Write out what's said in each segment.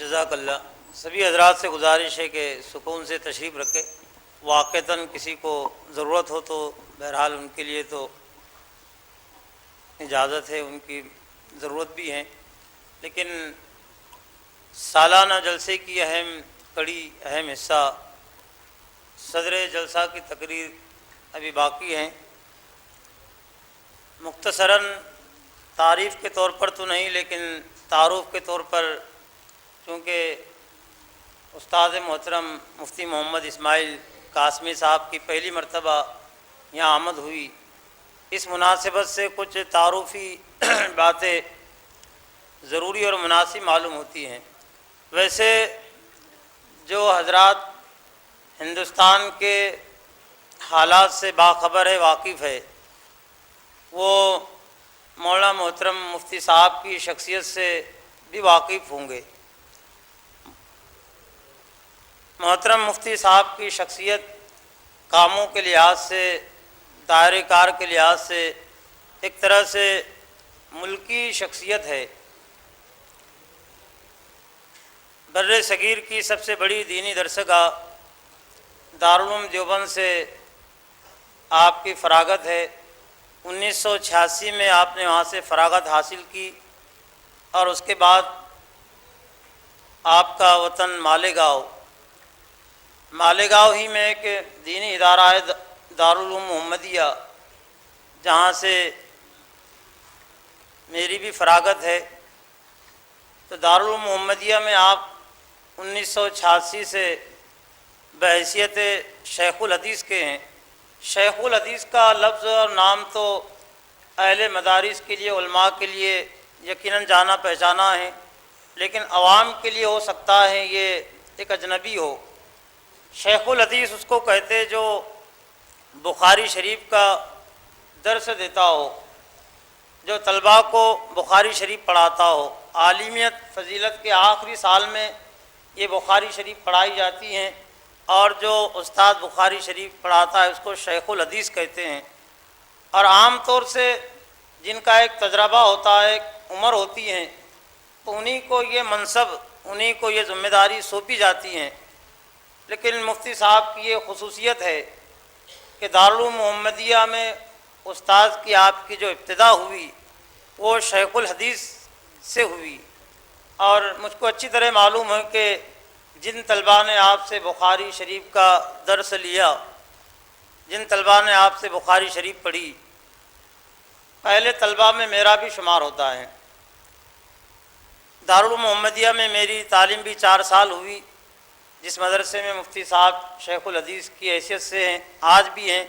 جزاک اللہ۔ سبھی حضرات سے گزارش ہے کہ سکون سے تشریف رکھے، واقعتاً کسی کو ضرورت ہو تو بہرحال ان کے لیے تو اجازت ہے، ان کی ضرورت بھی ہے، لیکن سالانہ جلسے کی اہم کڑی، اہم حصہ صدر جلسہ کی تقریر ابھی باقی ہیں۔ مختصراً تعریف کے طور پر تو نہیں، لیکن تعارف کے طور پر، چونکہ استاد محترم مفتی محمد اسماعیل قاسمی صاحب کی پہلی مرتبہ یہاں آمد ہوئی، اس مناسبت سے کچھ تعارفی باتیں ضروری اور مناسب معلوم ہوتی ہیں۔ ویسے جو حضرات ہندوستان کے حالات سے باخبر ہے، واقف ہے، وہ مولانا محترم مفتی صاحب کی شخصیت سے بھی واقف ہوں گے۔ محترم مفتی صاحب کی شخصیت کاموں کے لحاظ سے، دائرہ کار کے لحاظ سے ایک طرح سے ملکی شخصیت ہے۔ بر صغیر کی سب سے بڑی دینی درسگاہ دارالعلوم دیوبند سے آپ کی فراغت ہے۔ 1986 میں آپ نے وہاں سے فراغت حاصل کی، اور اس کے بعد آپ کا وطن مالیگاؤں ہی میں ایک دینی ادارہ ہے دارالعلوم محمدیہ، جہاں سے میری بھی فراغت ہے۔ تو دارالعلوم محمدیہ میں آپ 1986 سے بحیثیت شیخ الحدیث کے ہیں۔ شیخ الحدیث کا لفظ اور نام تو اہل مدارس کے لیے، علماء کے لیے یقیناً جانا پہچانا ہے، لیکن عوام کے لیے ہو سکتا ہے یہ ایک اجنبی ہو۔ شیخ الحدیث اس کو کہتے جو بخاری شریف کا درس دیتا ہو، جو طلباء کو بخاری شریف پڑھاتا ہو۔ عالمیت فضیلت کے آخری سال میں یہ بخاری شریف پڑھائی جاتی ہیں، اور جو استاد بخاری شریف پڑھاتا ہے اس کو شیخ الحدیث کہتے ہیں۔ اور عام طور سے جن کا ایک تجربہ ہوتا ہے، ایک عمر ہوتی ہے، تو انہی کو یہ منصب، انہی کو یہ ذمہ داری سونپی جاتی ہیں۔ لیکن مفتی صاحب کی یہ خصوصیت ہے کہ دارالعلوم محمدیہ میں استاد کی آپ کی جو ابتدا ہوئی وہ شیخ الحدیث سے ہوئی، اور مجھ کو اچھی طرح معلوم ہے کہ جن طلباء نے آپ سے بخاری شریف کا درس لیا، جن طلباء نے آپ سے بخاری شریف پڑھی، پہلے طلباء میں میرا بھی شمار ہوتا ہے۔ دارالعلوم محمدیہ میں میری تعلیم بھی 4 سال ہوئی، جس مدرسے میں مفتی صاحب شیخ الحدیث کی حیثیت سے ہیں، آج بھی ہیں۔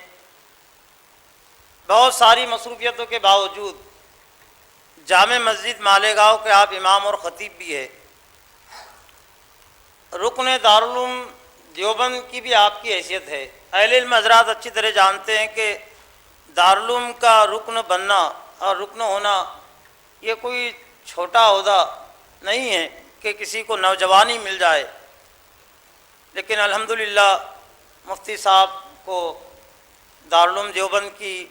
بہت ساری مصروفیتوں کے باوجود جامع مسجد مالیگاؤں کے آپ امام اور خطیب بھی ہیں۔ رکن دارالعلوم دیوبند کی بھی آپ کی حیثیت ہے۔ اہل علم حضرات اچھی طرح جانتے ہیں کہ دارالعلوم کا رکن بننا اور رکن ہونا یہ کوئی چھوٹا عہدہ نہیں ہے کہ کسی کو نوجوانی مل جائے، لیکن الحمدللہ مفتی صاحب کو دارالعلوم دیوبند کی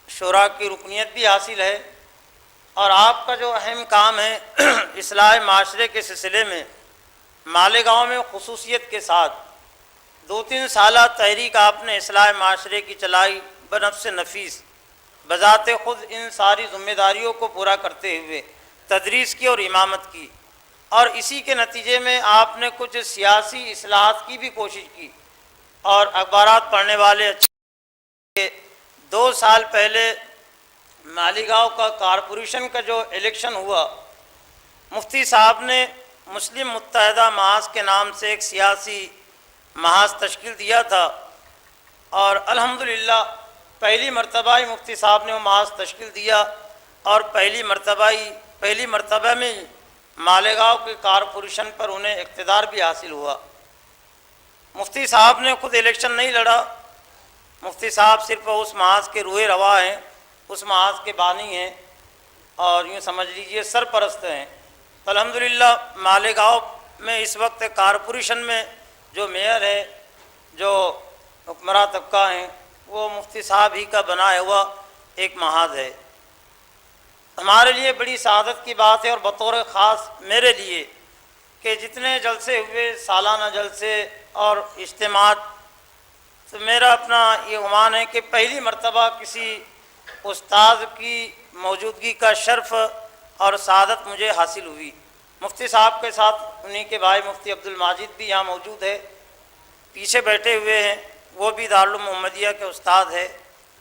شورا کی رکنیت بھی حاصل ہے، اور آپ کا جو اہم کام ہے اصلاح معاشرے کے سلسلے میں مالیگاؤں میں خصوصیت کے ساتھ 2-3 سالہ تحریک آپ نے اصلاح معاشرے کی چلائی بنفس نفیس، بذات خود ان ساری ذمہ داریوں کو پورا کرتے ہوئے تدریس کی اور امامت کی، اور اسی کے نتیجے میں آپ نے کچھ سیاسی اصلاحات کی بھی کوشش کی، اور اخبارات پڑھنے والے 2 سال پہلے مالیگاؤں کا کارپوریشن کا جو الیکشن ہوا، مفتی صاحب نے مسلم متحدہ محاذ کے نام سے ایک سیاسی محاذ تشکیل دیا تھا، اور الحمدللہ پہلی مرتبہ ہی مفتی صاحب نے وہ محاذ تشکیل دیا، اور پہلی مرتبہ میں مالیگاؤں کے کارپوریشن پر انہیں اقتدار بھی حاصل ہوا۔ مفتی صاحب نے خود الیکشن نہیں لڑا، مفتی صاحب صرف اس محاذ کے روح رواں ہیں، اس محاذ کے بانی ہیں، اور یوں سمجھ لیجئے سرپرست ہیں۔ تو الحمدللہ مالیگاؤں میں اس وقت کارپوریشن میں جو میئر ہے، جو حکمراں طبقہ ہیں، وہ مفتی صاحب ہی کا بنایا ہوا ایک محاذ ہے۔ ہمارے لیے بڑی سعادت کی بات ہے، اور بطور خاص میرے لیے کہ جتنے جلسے ہوئے سالانہ جلسے اور اجتماعات، تو میرا اپنا یہ گمان ہے کہ پہلی مرتبہ کسی استاد کی موجودگی کا شرف اور سعادت مجھے حاصل ہوئی۔ مفتی صاحب کے ساتھ انہی کے بھائی مفتی عبد الماجد بھی یہاں موجود ہے، پیچھے بیٹھے ہوئے ہیں، وہ بھی دارالعلوم محمدیہ کے استاد ہے،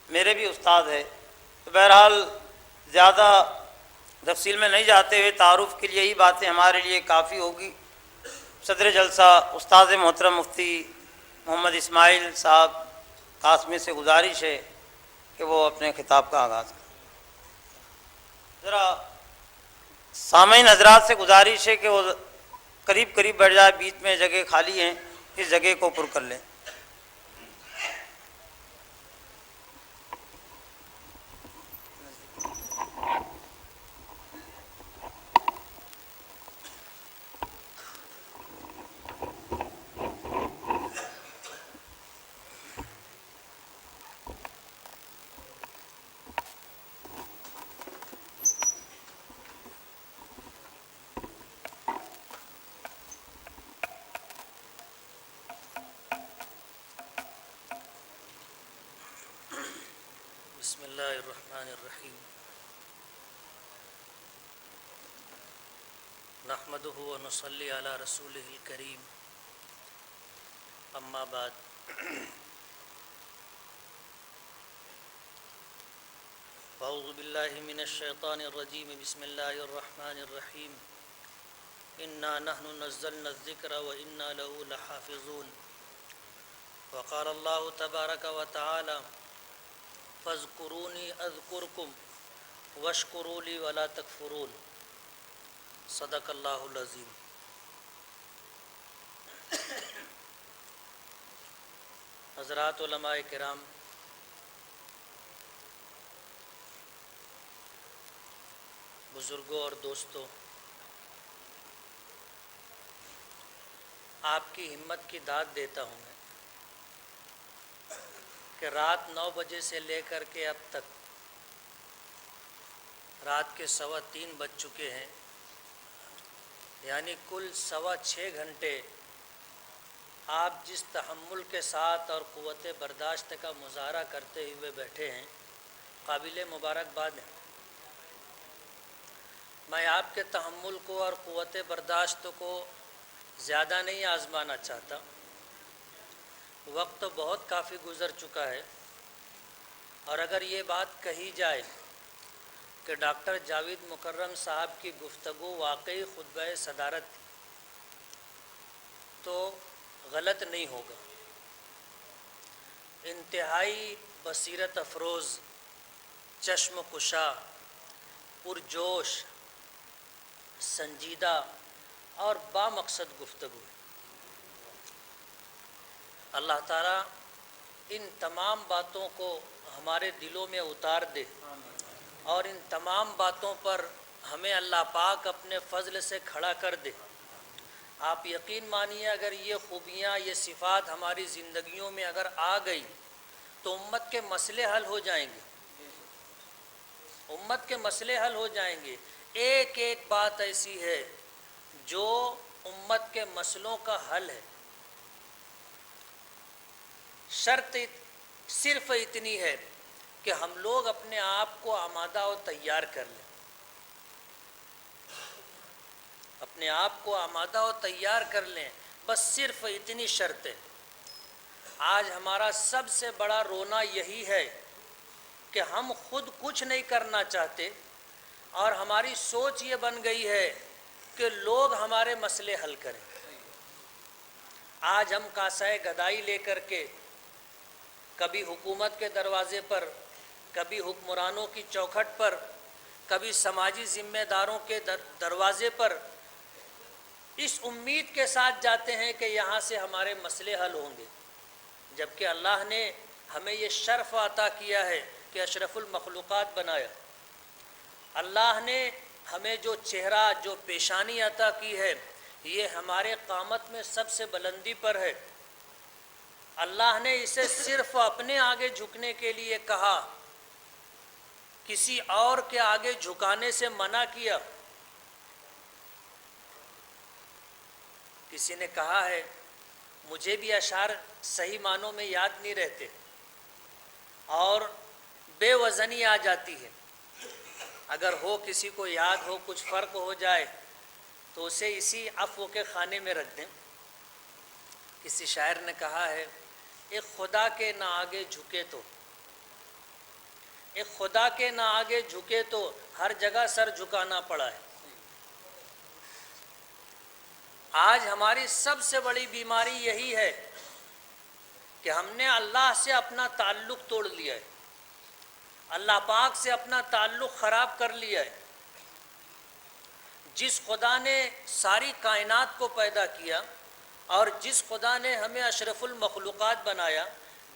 میرے بھی استاد ہے۔ تو بہرحال زیادہ تفصیل میں نہیں جاتے ہوئے تعارف کے لیے یہی باتیں ہمارے لیے کافی ہوگی۔ صدر جلسہ استاد محترم مفتی محمد اسماعیل صاحب قاسمی سے گزارش ہے کہ وہ اپنے خطاب کا آغاز کریں۔ ذرا سامعین حضرات سے گزارش ہے کہ وہ قریب قریب بیٹھ جائے، بیچ میں جگہ خالی ہیں، اس جگہ کو پر کر لیں۔ بسم اللہ الرحمن الرحیم نحمده ونصلی علی رسولہ الکریم اما بعد اعوذ باللہ من الشیطان الرجیم بسم اللہ الرحمن الرحیم انا نحن نزلنا الذکر وانا له لحافظون وقال اللہ تبارک وتعالی فاذکرونی اذکرکم واشکروا لی ولا تکفرون صدق اللہ العظیم۔ حضرات علماء کرام، بزرگوں اور دوستوں، آپ کی ہمت کی داد دیتا ہوں میں کہ رات 9 بجے سے لے کر کے اب تک رات کے 3:15 بج چکے ہیں، یعنی کل 6.25 گھنٹے آپ جس تحمل کے ساتھ اور قوت برداشت کا مظاہرہ کرتے ہوئے بیٹھے ہیں، قابل مبارکباد ہے۔ میں آپ کے تحمل کو اور قوت برداشت کو زیادہ نہیں آزمانا چاہتا، وقت تو بہت کافی گزر چکا ہے، اور اگر یہ بات کہی جائے کہ ڈاکٹر جاوید مکرم صاحب کی گفتگو واقعی خطبہ صدارت تھی تو غلط نہیں ہوگا۔ انتہائی بصیرت افروز، چشم کشا، پرجوش، سنجیدہ اور بامقصد گفتگو ہے۔ اللہ تعالیٰ ان تمام باتوں کو ہمارے دلوں میں اتار دے، اور ان تمام باتوں پر ہمیں اللہ پاک اپنے فضل سے کھڑا کر دے۔ آپ یقین مانیے، اگر یہ خوبیاں، یہ صفات ہماری زندگیوں میں اگر آ گئی تو امت کے مسئلے حل ہو جائیں گے، امت کے مسئلے حل ہو جائیں گے۔ ایک ایک بات ایسی ہے جو امت کے مسئلوں کا حل ہے۔ شرط صرف اتنی ہے کہ ہم لوگ اپنے آپ کو آمادہ و تیار کر لیں، اپنے آپ کو آمادہ و تیار کر لیں، بس صرف اتنی شرط ہے۔ آج ہمارا سب سے بڑا رونا یہی ہے کہ ہم خود کچھ نہیں کرنا چاہتے، اور ہماری سوچ یہ بن گئی ہے کہ لوگ ہمارے مسئلے حل کریں۔ آج ہم کاسۂ گدائی لے کر کے کبھی حکومت کے دروازے پر، کبھی حکمرانوں کی چوکھٹ پر، کبھی سماجی ذمہ داروں کے دروازے پر اس امید کے ساتھ جاتے ہیں کہ یہاں سے ہمارے مسئلے حل ہوں گے، جبکہ اللہ نے ہمیں یہ شرف عطا کیا ہے کہ اشرف المخلوقات بنایا۔ اللہ نے ہمیں جو چہرہ، جو پیشانی عطا کی ہے، یہ ہمارے قامت میں سب سے بلندی پر ہے۔ اللہ نے اسے صرف اپنے آگے جھکنے کے لیے کہا، کسی اور کے آگے جھکانے سے منع کیا۔ کسی نے کہا ہے مجھے بھی اشعار صحیح معنوں میں یاد نہیں رہتے اور بے وزنی آ جاتی ہے، اگر ہو کسی کو یاد ہو کچھ فرق ہو جائے تو اسے اسی عفو کے خانے میں رکھ دیں۔ کسی شاعر نے کہا ہے ایک خدا کے نہ آگے جھکے تو، ایک خدا کے نہ آگے جھکے تو ہر جگہ سر جھکانا پڑا ہے۔ آج ہماری سب سے بڑی بیماری یہی ہے کہ ہم نے اللہ سے اپنا تعلق توڑ لیا ہے، اللہ پاک سے اپنا تعلق خراب کر لیا ہے۔ جس خدا نے ساری کائنات کو پیدا کیا اور جس خدا نے ہمیں اشرف المخلوقات بنایا،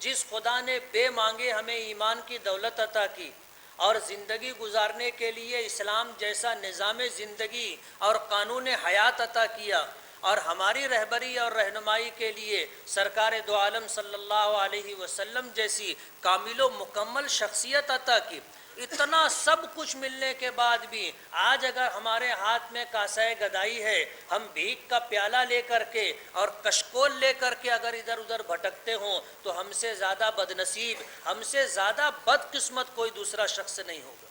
جس خدا نے بے مانگے ہمیں ایمان کی دولت عطا کی اور زندگی گزارنے کے لیے اسلام جیسا نظام زندگی اور قانون حیات عطا کیا اور ہماری رہبری اور رہنمائی کے لیے سرکار دو عالم صلی اللہ علیہ وسلم جیسی کامل و مکمل شخصیت عطا کی، اتنا سب کچھ ملنے کے بعد بھی آج اگر ہمارے ہاتھ میں کاسۂ گدائی ہے، ہم بھیک کا پیالہ لے کر کے اور کشکول لے کر کے اگر ادھر ادھر بھٹکتے ہوں تو ہم سے زیادہ بد نصیب، ہم سے زیادہ بد قسمت کوئی دوسرا شخص نہیں ہوگا۔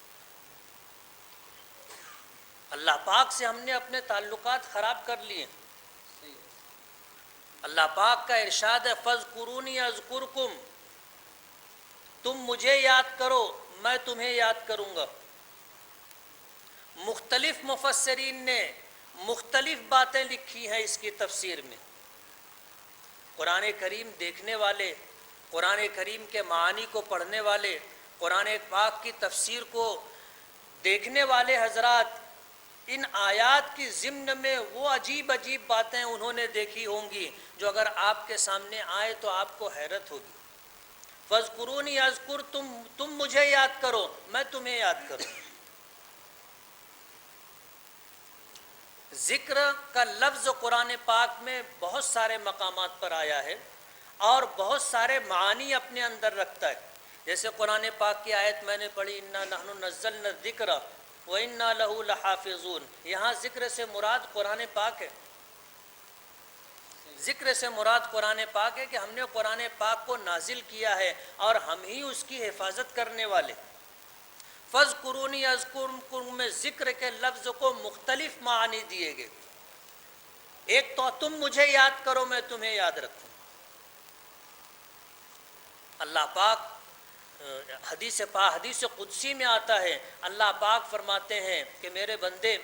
اللہ پاک سے ہم نے اپنے تعلقات خراب کر لیے۔ اللہ پاک کا ارشاد ہے فَاذْكُرُونِي أَذْكُرْكُمْ، تم مجھے یاد کرو میں تمہیں یاد کروں گا۔ مختلف مفسرین نے مختلف باتیں لکھی ہیں اس کی تفسیر میں۔ قرآن کریم دیکھنے والے، قرآن کریم کے معانی کو پڑھنے والے، قرآن پاک کی تفسیر کو دیکھنے والے حضرات ان آیات کی ضمن میں وہ عجیب عجیب باتیں انہوں نے دیکھی ہوں گی جو اگر آپ کے سامنے آئے تو آپ کو حیرت ہوگی۔ فَاذْكُرُونِي أَذْكُرْ، تم مجھے یاد کرو میں تمہیں یاد کروں۔ ذکر کا لفظ قرآن پاک میں بہت سارے مقامات پر آیا ہے اور بہت سارے معانی اپنے اندر رکھتا ہے۔ جیسے قرآن پاک کی آیت میں نے پڑھی اِنَّا نَحْنُ نَزَّلْنَا الذِّكْرَ وَإِنَّا لَهُ لَحَافِظُونَ، یہاں ذکر سے مراد قرآن پاک ہے۔ ذکر سے مراد قرآن پاک ہے کہ ہم نے قرآن پاک کو نازل کیا ہے اور ہم ہی اس کی حفاظت کرنے والے۔ فَاذْكُرُونِي أَذْكُرْكُمْ میں ذکر کے لفظ کو مختلف معانی دیے گئے۔ ایک تو تم مجھے یاد کرو میں تمہیں یاد رکھوں۔ اللہ پاک حدیث قدسی میں آتا ہے، اللہ پاک فرماتے ہیں کہ میرے بندے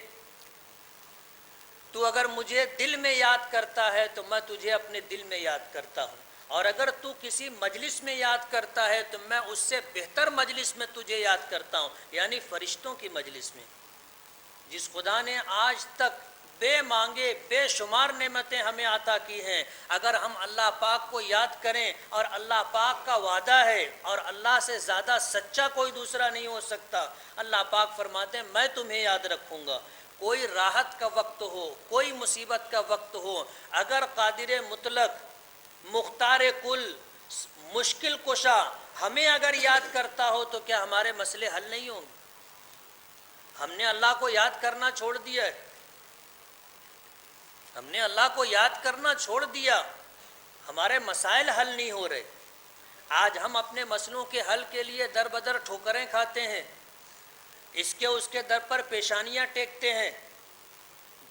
تو اگر مجھے دل میں یاد کرتا ہے تو میں تجھے اپنے دل میں یاد کرتا ہوں، اور اگر تو کسی مجلس میں یاد کرتا ہے تو میں اس سے بہتر مجلس میں تجھے یاد کرتا ہوں، یعنی فرشتوں کی مجلس میں۔ جس خدا نے آج تک بے مانگے بے شمار نعمتیں ہمیں عطا کی ہیں، اگر ہم اللہ پاک کو یاد کریں، اور اللہ پاک کا وعدہ ہے اور اللہ سے زیادہ سچا کوئی دوسرا نہیں ہو سکتا۔ اللہ پاک فرماتے ہیں میں تمہیں یاد رکھوں گا۔ کوئی راحت کا وقت ہو، کوئی مصیبت کا وقت ہو، اگر قادر مطلق مختار کل مشکل کشا ہمیں اگر یاد کرتا ہو تو کیا ہمارے مسئلے حل نہیں ہوں گے؟ ہم نے اللہ کو یاد کرنا چھوڑ دیا ہے، ہم نے اللہ کو یاد کرنا چھوڑ دیا، ہمارے مسائل حل نہیں ہو رہے۔ آج ہم اپنے مسئلوں کے حل کے لیے در بدر ٹھوکریں کھاتے ہیں، اس کے در پر پیشانیاں ٹیکتے ہیں۔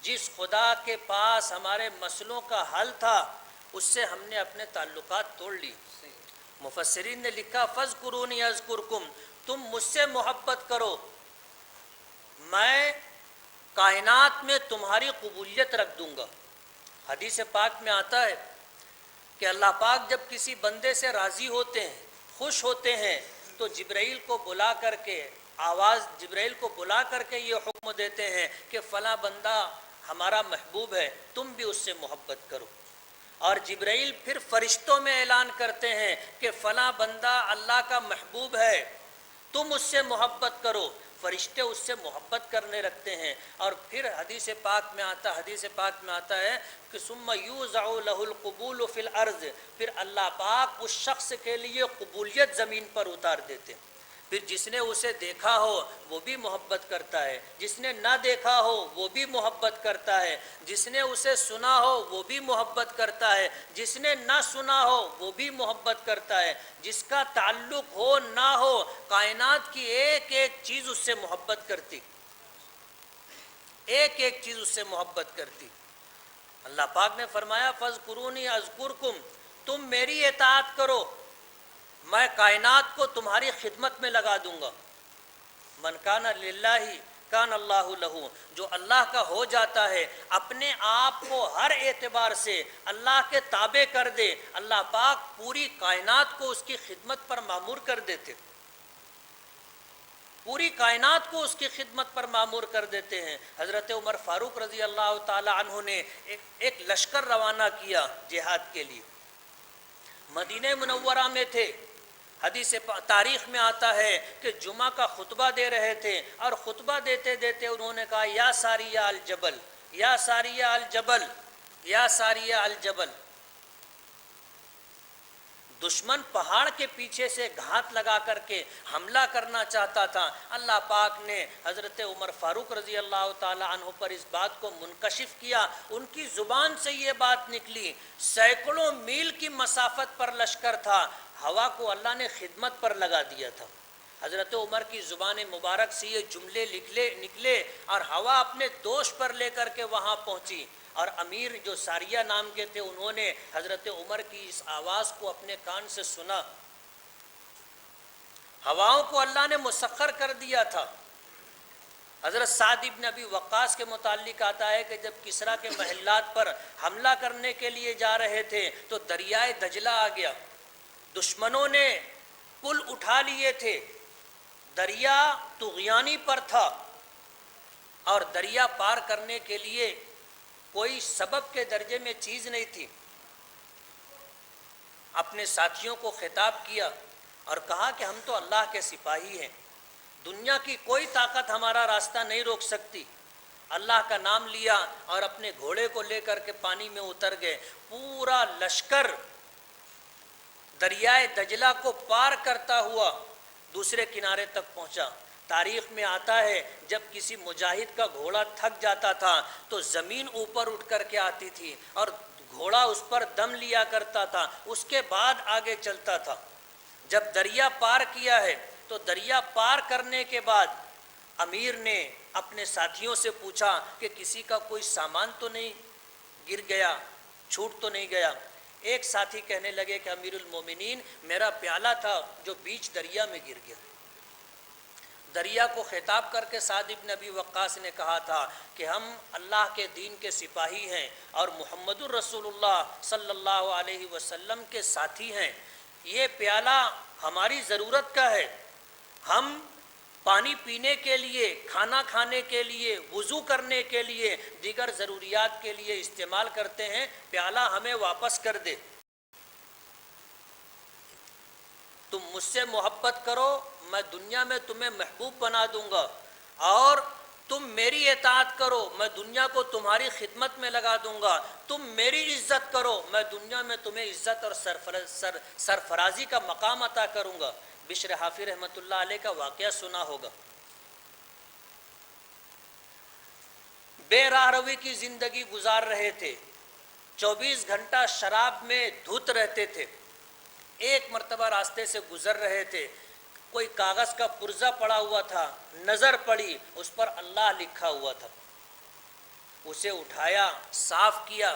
جس خدا کے پاس ہمارے مسئلوں کا حل تھا اس سے ہم نے اپنے تعلقات توڑ لی۔ مفسرین نے لکھا فَاذْكُرُونِي أَذْكُرْكُمْ، تم مجھ سے محبت کرو میں کائنات میں تمہاری قبولیت رکھ دوں گا۔ حدیث پاک میں آتا ہے کہ اللہ پاک جب کسی بندے سے راضی ہوتے ہیں، خوش ہوتے ہیں، تو جبرائیل کو بلا کر کے جبرائیل کو بلا کر کے یہ حکم دیتے ہیں کہ فلاں بندہ ہمارا محبوب ہے، تم بھی اس سے محبت کرو۔ اور جبرائیل پھر فرشتوں میں اعلان کرتے ہیں کہ فلاں بندہ اللہ کا محبوب ہے، تم اس سے محبت کرو۔ فرشتے اس سے محبت کرنے رکھتے ہیں، اور پھر حدیث پاک میں آتا ہے کہ ثم یوزع له القبول فی الارض، پھر اللہ پاک اس شخص کے لیے قبولیت زمین پر اتار دیتے ہیں۔ پھر جس نے اسے دیکھا ہو وہ بھی محبت کرتا ہے، جس نے نہ دیکھا ہو وہ بھی محبت کرتا ہے، جس نے اسے سنا ہو وہ بھی محبت کرتا ہے، جس نے نہ سنا ہو وہ بھی محبت کرتا ہے، جس کا تعلق ہو نہ ہو کائنات کی ایک ایک چیز اس سے محبت کرتی، ایک ایک چیز اس سے محبت کرتی۔ اللہ پاک نے فرمایا فَاذْكُرُونِي أَذْكُرْكُمْ، تم میری اطاعت کرو میں کائنات کو تمہاری خدمت میں لگا دوں گا۔ من کان للہ کان اللہ لہ، جو اللہ کا ہو جاتا ہے اپنے آپ کو ہر اعتبار سے اللہ کے تابع کر دے، اللہ پاک پوری کائنات کو اس کی خدمت پر مامور کر دیتے، پوری کائنات کو اس کی خدمت پر مامور کر دیتے ہیں۔ حضرت عمر فاروق رضی اللہ تعالی عنہ نے ایک لشکر روانہ کیا جہاد کے لیے، مدینہ منورہ میں تھے، حدیث تاریخ میں آتا ہے کہ جمعہ کا خطبہ دے رہے تھے اور خطبہ دیتے دیتے انہوں نے کہا یا ساریہ الجبل، یا ساریہ الجبل، یا ساریہ الجبل۔ دشمن پہاڑ کے پیچھے سے گھات لگا کر کے حملہ کرنا چاہتا تھا، اللہ پاک نے حضرت عمر فاروق رضی اللہ تعالی عنہ پر اس بات کو منکشف کیا، ان کی زبان سے یہ بات نکلی، سینکڑوں میل کی مسافت پر لشکر تھا، ہوا کو اللہ نے خدمت پر لگا دیا تھا۔ حضرت عمر کی زبان مبارک سے یہ جملے نکلے اور ہوا اپنے دوش پر لے کر کے وہاں پہنچی، اور امیر جو ساریہ نام کے تھے انہوں نے حضرت عمر کی اس آواز کو اپنے کان سے سنا، ہواؤں کو اللہ نے مسخر کر دیا تھا۔ حضرت سعد بن ابی وقاص کے متعلق آتا ہے کہ جب کسریٰ کے محلات پر حملہ کرنے کے لیے جا رہے تھے تو دریائے دجلہ آ گیا، دشمنوں نے پل اٹھا لیے تھے، دریا طغیانی پر تھا اور دریا پار کرنے کے لیے کوئی سبب کے درجے میں چیز نہیں تھی۔ اپنے ساتھیوں کو خطاب کیا اور کہا کہ ہم تو اللہ کے سپاہی ہیں، دنیا کی کوئی طاقت ہمارا راستہ نہیں روک سکتی۔ اللہ کا نام لیا اور اپنے گھوڑے کو لے کر کے پانی میں اتر گئے، پورا لشکر دریائے دجلہ کو پار کرتا ہوا دوسرے کنارے تک پہنچا۔ تاریخ میں آتا ہے جب کسی مجاہد کا گھوڑا تھک جاتا تھا تو زمین اوپر اٹھ کر کے آتی تھی اور گھوڑا اس پر دم لیا کرتا تھا، اس کے بعد آگے چلتا تھا۔ جب دریا پار کیا ہے تو دریا پار کرنے کے بعد امیر نے اپنے ساتھیوں سے پوچھا کہ کسی کا کوئی سامان تو نہیں گر گیا، چھوٹ تو نہیں گیا؟ ایک ساتھی کہنے لگے کہ امیر المومنین میرا پیالہ تھا جو بیچ دریا میں گر گیا۔ دریا کو خطاب کر کے سعد بن ابی وقاص نے کہا تھا کہ ہم اللہ کے دین کے سپاہی ہیں اور محمد الرسول اللہ صلی اللہ علیہ وسلم کے ساتھی ہیں، یہ پیالہ ہماری ضرورت کا ہے، ہم پانی پینے کے لیے، کھانا کھانے کے لیے، وضو کرنے کے لیے، دیگر ضروریات کے لیے استعمال کرتے ہیں، پیالہ ہمیں واپس کر دے۔ تم مجھ سے محبت کرو، میں دنیا میں تمہیں محبوب بنا دوں گا، اور تم میری اطاعت کرو، میں دنیا کو تمہاری خدمت میں لگا دوں گا، تم میری عزت کرو، میں دنیا میں تمہیں عزت اور سرفرازی کا مقام عطا کروں گا۔ بشر حافی رحمۃ اللہ علیہ کا واقعہ سنا ہوگا، بے راہ روی کی زندگی گزار رہے تھے، 24 گھنٹہ شراب میں دھت رہتے تھے۔ ایک مرتبہ راستے سے گزر رہے تھے، کوئی کاغذ کا پرزہ پڑا ہوا تھا، نظر پڑی، اس پر اللہ لکھا ہوا تھا، اسے اٹھایا، صاف کیا،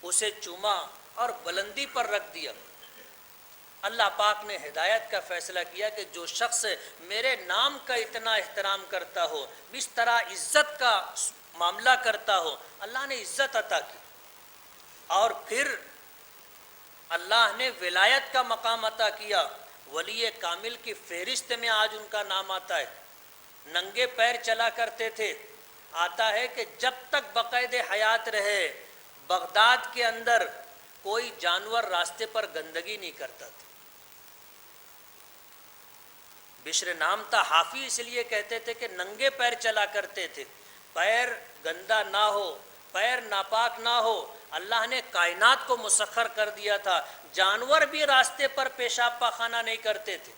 اسے چوما اور بلندی پر رکھ دیا۔ اللہ پاک نے ہدایت کا فیصلہ کیا کہ جو شخص میرے نام کا اتنا احترام کرتا ہو، اس طرح عزت کا معاملہ کرتا ہو، اللہ نے عزت عطا کی، اور پھر اللہ نے ولایت کا مقام عطا کیا۔ ولی کامل کی فہرست میں آج ان کا نام آتا ہے، ننگے پیر چلا کرتے تھے۔ آتا ہے کہ جب تک بقید حیات رہے بغداد کے اندر کوئی جانور راستے پر گندگی نہیں کرتا تھا۔ بشر نام تھا، حافی اس لیے کہتے تھے کہ ننگے پیر چلا کرتے تھے، پیر گندا نہ ہو، پیر ناپاک نہ ہو۔ اللہ نے کائنات کو مسخر کر دیا تھا، جانور بھی راستے پر پیشاب پاخانہ نہیں کرتے تھے۔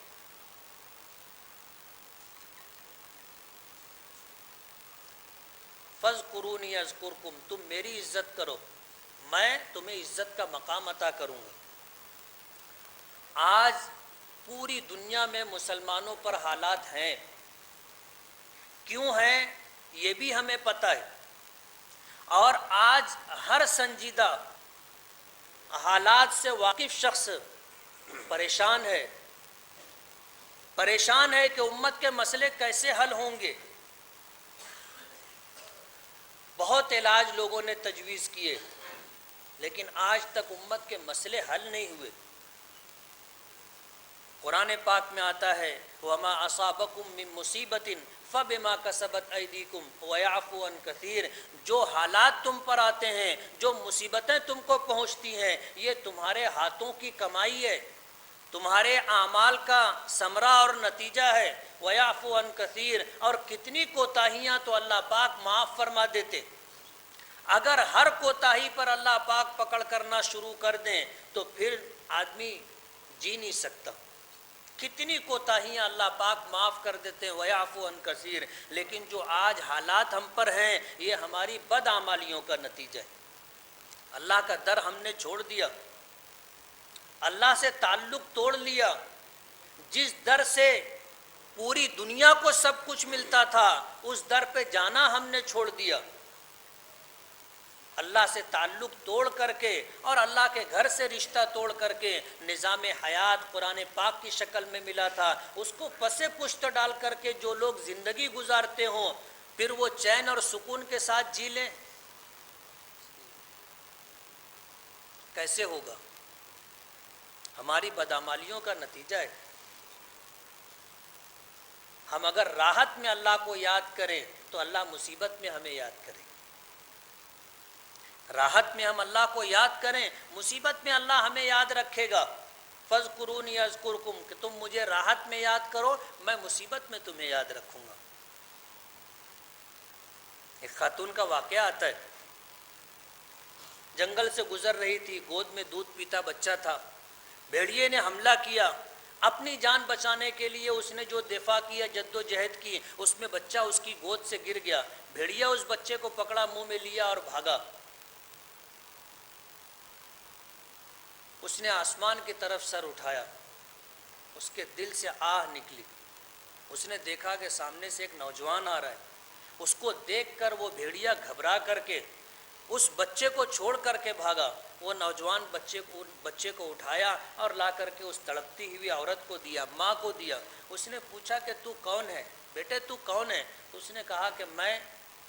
فَاذْكُرُونِي أَذْكُرْكُمْ، تم میری عزت کرو میں تمہیں عزت کا مقام عطا کروں گا۔ آج پوری دنیا میں مسلمانوں پر حالات ہیں، کیوں ہیں یہ بھی ہمیں پتہ ہے، اور آج ہر سنجیدہ حالات سے واقف شخص پریشان ہے کہ امت کے مسئلے کیسے حل ہوں گے۔ بہت علاج لوگوں نے تجویز کیے، لیکن آج تک امت کے مسئلے حل نہیں ہوئے۔ قرآن پاک میں آتا ہے وَمَا أَصَابَكُم مِّن مُّصِيبَةٍ فَبِمَا كَسَبَتْ أَيْدِيكُمْ وَيَعْفُو عَن كَثِيرٍ، جو حالات تم پر آتے ہیں، جو مصیبتیں تم کو پہنچتی ہیں، یہ تمہارے ہاتھوں کی کمائی ہے، تمہارے اعمال کا ثمرہ اور نتیجہ ہے۔ وَيَعْفُو عَن كَثِيرٍ، اور کتنی کوتاہیاں تو اللہ پاک معاف فرما دیتے۔ اگر ہر کوتاہی پر اللہ پاک پکڑ کرنا شروع کر دیں تو پھر آدمی جی نہیں سکتا۔ کتنی کوتاہیاں اللہ پاک معاف کر دیتے ہیں وَيَعْفُو عَن كَثِيرٍ، لیکن جو آج حالات ہم پر ہیں یہ ہماری بدعمالیوں کا نتیجہ ہے۔ اللہ کا در ہم نے چھوڑ دیا، اللہ سے تعلق توڑ لیا۔ جس در سے پوری دنیا کو سب کچھ ملتا تھا اس در پہ جانا ہم نے چھوڑ دیا۔ اللہ سے تعلق توڑ کر کے اور اللہ کے گھر سے رشتہ توڑ کر کے نظام حیات قرآن پاک کی شکل میں ملا تھا، اس کو پس پشت ڈال کر کے جو لوگ زندگی گزارتے ہوں پھر وہ چین اور سکون کے ساتھ جی لیں، کیسے ہوگا؟ ہماری بدعمالیوں کا نتیجہ ہے۔ ہم اگر راحت میں اللہ کو یاد کریں تو اللہ مصیبت میں ہمیں یاد کرے، راحت میں ہم اللہ کو یاد کریں مصیبت میں اللہ ہمیں یاد رکھے گا۔ فَاذْكُرُونِي أَذْكُرْكُمْ، کہ تم مجھے راحت میں یاد کرو میں مصیبت میں تمہیں یاد رکھوں گا۔ ایک خاتون کا واقعہ آتا ہے، جنگل سے گزر رہی تھی، گود میں دودھ پیتا بچہ تھا، بھیڑیے نے حملہ کیا، اپنی جان بچانے کے لیے اس نے جو دفاع کیا، جد و جہد کی، اس میں بچہ اس کی گود سے گر گیا، بھیڑیا اس بچے کو پکڑا، منہ میں لیا اور بھاگا۔ اس نے آسمان کی طرف سر اٹھایا، اس کے دل سے آہ نکلی، اس نے دیکھا کہ سامنے سے ایک نوجوان آ رہا ہے، اس کو دیکھ کر وہ بھیڑیا گھبرا کر کے اس بچے کو چھوڑ کر کے بھاگا۔ وہ نوجوان بچے کو اٹھایا اور لا کر کے اس تڑپتی ہوئی عورت کو دیا، ماں کو دیا۔ اس نے پوچھا کہ تو کون ہے بیٹے، تو کون ہے؟ تو اس نے کہا کہ میں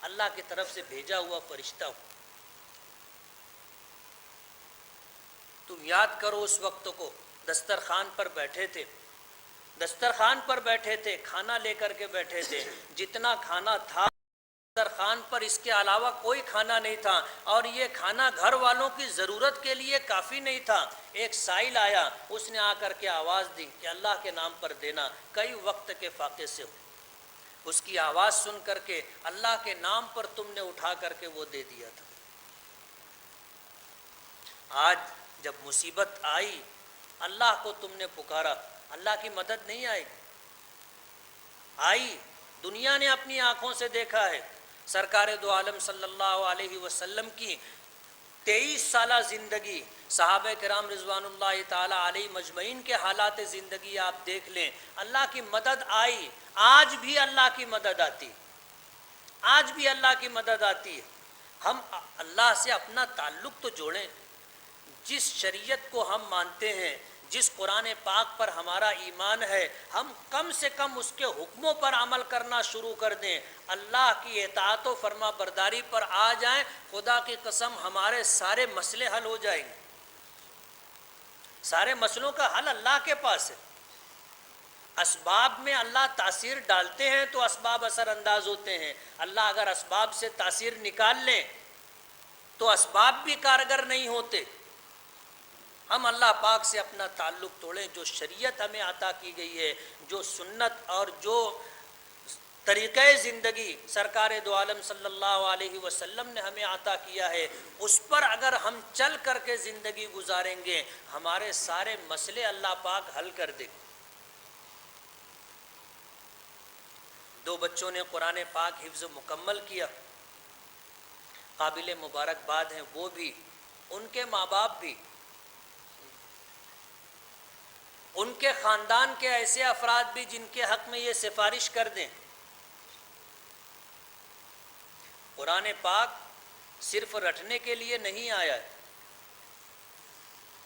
اللہ کی طرف سے بھیجا ہوا فرشتہ ہوں۔ تم یاد کرو اس وقت کو، دسترخوان پر بیٹھے تھے، دسترخوان پر بیٹھے تھے، کھانا لے کر کے بیٹھے تھے، جتنا کھانا تھا دسترخوان پر اس کے علاوہ کوئی کھانا نہیں تھا، اور یہ کھانا گھر والوں کی ضرورت کے لیے کافی نہیں تھا۔ ایک سائل آیا، اس نے آ کر کے آواز دی کہ اللہ کے نام پر دینا، کئی وقت کے فاقے سے ہو۔ اس کی آواز سن کر کے اللہ کے نام پر تم نے اٹھا کر کے وہ دے دیا تھا۔ آج جب مصیبت آئی اللہ کو تم نے پکارا، اللہ کی مدد نہیں آئی۔ دنیا نے اپنی آنکھوں سے دیکھا ہے سرکار دو عالم صلی اللہ علیہ وسلم کی 23 سالہ زندگی، صحابہ کرام رضوان اللہ تعالی علیہ مجمعین کے حالات زندگی آپ دیکھ لیں، اللہ کی مدد آئی۔ آج بھی اللہ کی مدد آتی، آج بھی اللہ کی مدد آتی ہے۔ ہم اللہ سے اپنا تعلق تو جوڑیں، جس شریعت کو ہم مانتے ہیں، جس قرآن پاک پر ہمارا ایمان ہے، ہم کم سے کم اس کے حکموں پر عمل کرنا شروع کر دیں، اللہ کی اطاعت و فرما برداری پر آ جائیں، خدا کی قسم ہمارے سارے مسئلے حل ہو جائیں گے۔ سارے مسئلوں کا حل اللہ کے پاس ہے۔ اسباب میں اللہ تاثیر ڈالتے ہیں تو اسباب اثر انداز ہوتے ہیں، اللہ اگر اسباب سے تاثیر نکال لیں تو اسباب بھی کارگر نہیں ہوتے۔ ہم اللہ پاک سے اپنا تعلق توڑیں، جو شریعت ہمیں عطا کی گئی ہے، جو سنت اور جو طریقہ زندگی سرکار دو عالم صلی اللہ علیہ وسلم نے ہمیں عطا کیا ہے، اس پر اگر ہم چل کر کے زندگی گزاریں گے ہمارے سارے مسئلے اللہ پاک حل کر دے۔ 2 بچوں نے قرآن پاک حفظ مکمل کیا، قابل مبارکباد ہیں، وہ بھی، ان کے ماں باپ بھی، ان کے خاندان کے ایسے افراد بھی جن کے حق میں یہ سفارش کر دیں۔ قرآن پاک صرف رٹنے کے لیے نہیں آیا ہے،